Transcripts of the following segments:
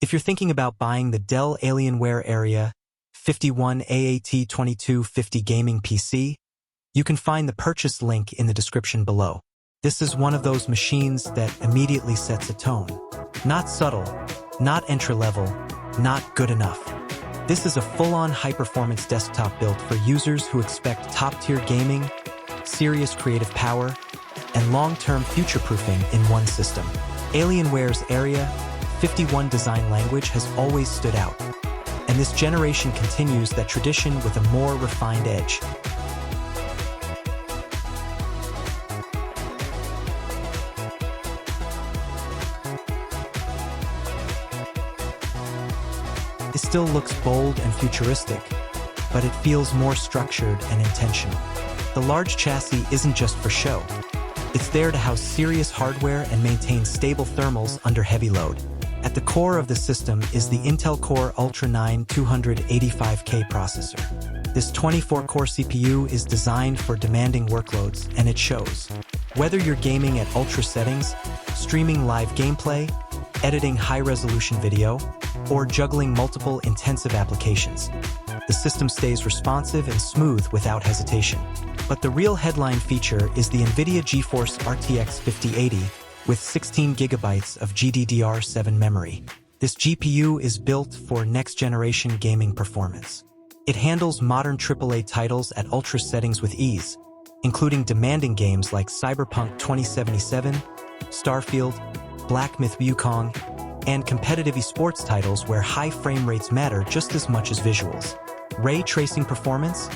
If you're thinking about buying the Dell Alienware Area 51 AAT2250 gaming PC, you can find the purchase link in the description below. This is one of those machines that immediately sets a tone. Not subtle, not entry-level, not good enough. This is a full-on high-performance desktop built for users who expect top-tier gaming, serious creative power, and long-term future-proofing in one system. Alienware's Area 51 design language has always stood out, and this generation continues that tradition with a more refined edge. It still looks bold and futuristic, but it feels more structured and intentional. The large chassis isn't just for show. It's there to house serious hardware and maintain stable thermals under heavy load. At the core of the system is the Intel Core Ultra 9 285K processor. This 24-core CPU is designed for demanding workloads, and it shows. Whether you're gaming at ultra settings, streaming live gameplay, editing high-resolution video, or juggling multiple intensive applications, the system stays responsive and smooth without hesitation. But the real headline feature is the NVIDIA GeForce RTX 5080 with 16 gigabytes of GDDR7 memory. This GPU is built for next-generation gaming performance. It handles modern AAA titles at ultra settings with ease, including demanding games like Cyberpunk 2077, Starfield, Black Myth Wukong, and competitive esports titles where high frame rates matter just as much as visuals. Ray tracing performance,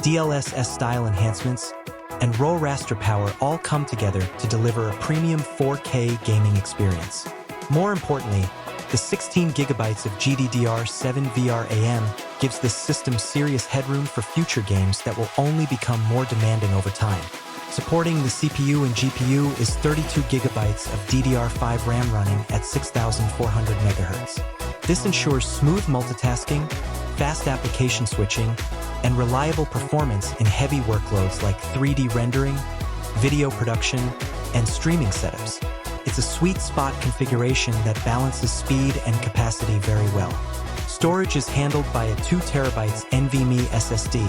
DLSS style enhancements, and raw raster power all come together to deliver a premium 4K gaming experience. More importantly, the 16 gigabytes of GDDR7 VRAM gives this system serious headroom for future games that will only become more demanding over time. Supporting the CPU and GPU is 32 gigabytes of DDR5 RAM running at 6,400 MHz. This ensures smooth multitasking, fast application switching, and reliable performance in heavy workloads like 3D rendering, video production, and streaming setups. It's a sweet spot configuration that balances speed and capacity very well. Storage is handled by a 2 TB NVMe SSD,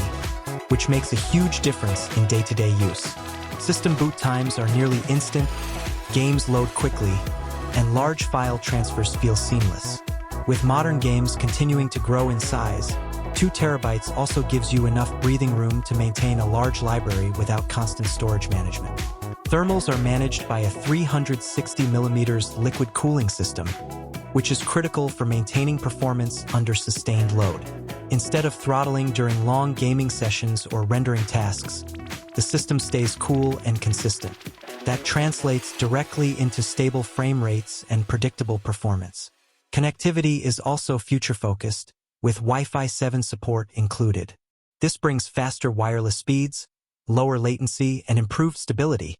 which makes a huge difference in day-to-day use. System boot times are nearly instant, games load quickly, and large file transfers feel seamless. With modern games continuing to grow in size, 2 TB also gives you enough breathing room to maintain a large library without constant storage management. Thermals are managed by a 360mm liquid cooling system, which is critical for maintaining performance under sustained load. Instead of throttling during long gaming sessions or rendering tasks, the system stays cool and consistent. That translates directly into stable frame rates and predictable performance. Connectivity is also future-focused, with Wi-Fi 7 support included. This brings faster wireless speeds, lower latency, and improved stability,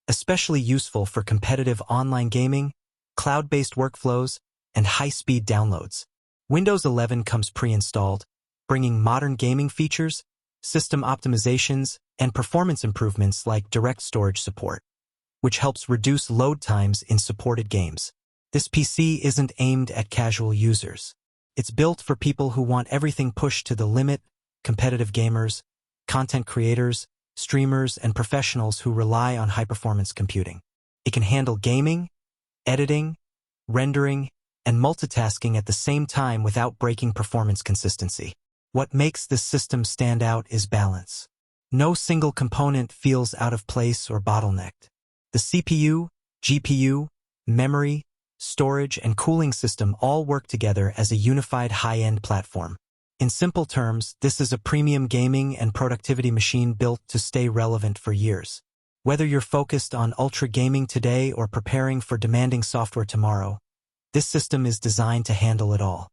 especially useful for competitive online gaming, cloud-based workflows, and high-speed downloads. Windows 11 comes pre-installed, bringing modern gaming features, system optimizations, and performance improvements like direct storage support, which helps reduce load times in supported games. This PC isn't aimed at casual users. It's built for people who want everything pushed to the limit, competitive gamers, content creators, streamers, and professionals who rely on high-performance computing. It can handle gaming, editing, rendering, and multitasking at the same time without breaking performance consistency. What makes this system stand out is balance. No single component feels out of place or bottlenecked. The CPU, GPU, memory, storage, and cooling system all work together as a unified high-end platform. In simple terms, this is a premium gaming and productivity machine built to stay relevant for years. Whether you're focused on ultra gaming today or preparing for demanding software tomorrow, this system is designed to handle it all.